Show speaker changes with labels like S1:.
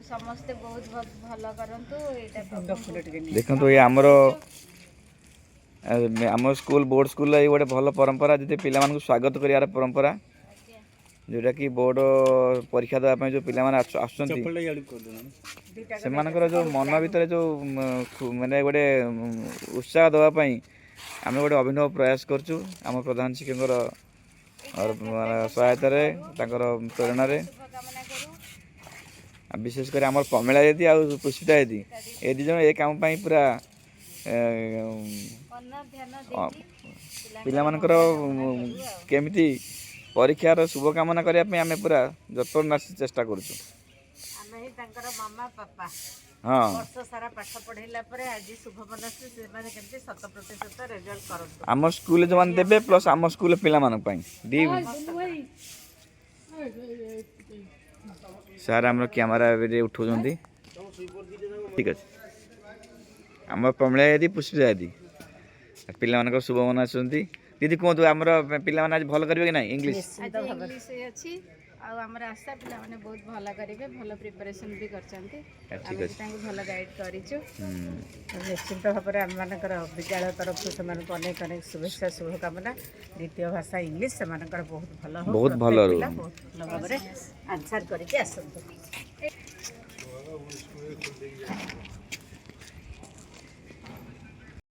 S1: समस्ते बहुत बहुत भल करंतु एटा
S2: देखंतु ये आम स्कूल बोर्ड स्कूल ये गोटे भल परंपरा जी पिला स्वागत कर परंपरा जोटा कि बोर्ड परीक्षा देवाई जो पिला आसमानकर जो मन भितर जो मानने गोटे उत्साह देवाई आम गोटे अभिनव प्रयास करचु आम प्रधान शिक्षक सहायतार प्रेरणा विशेषकर आम प्रमिला दीदी आ पुष्पिता दीदी ए दी जन ए काम पूरा पिला मानकर केमिति परीक्षार शुभकामना करने आम पूरा जत्न चेष्टा करुचु
S1: मामा पापा
S2: हाँ
S1: वर्ष सारा पाठ पढ़ेला परे आज शुभ मनस्वी से माने केमती 100% रिजल्ट करंतु
S2: आम स्कूल जो माने देबे प्लस आम स्कूल पिला मानक पई दी सर हमर कैमरा रे उठौजंदी ठीक अछि आम प्रमिला दीदी पुष्पिता दीदी पिला मानक शुभ मनासंती दीदी कहतु आमर पिला माने आज भल करबे कि नहीं इंग्लिश
S1: इंग्लिश अछि आ हमर आशा पिला माने बहुत भला करिवे भल प्रिपरेशन भी करचंती
S2: ठीक अछि
S1: तांको भल गाइड करिछु निश्चित भाव में आम मानकर विद्यालय तरफ से अनेक अनेक शुभेच्छा शुभकामना द्वितीय भाषा इंग्लिश से बहुत भल हो
S2: बहुत भल
S1: बहुत भल भाव में आंसर करके आसंतु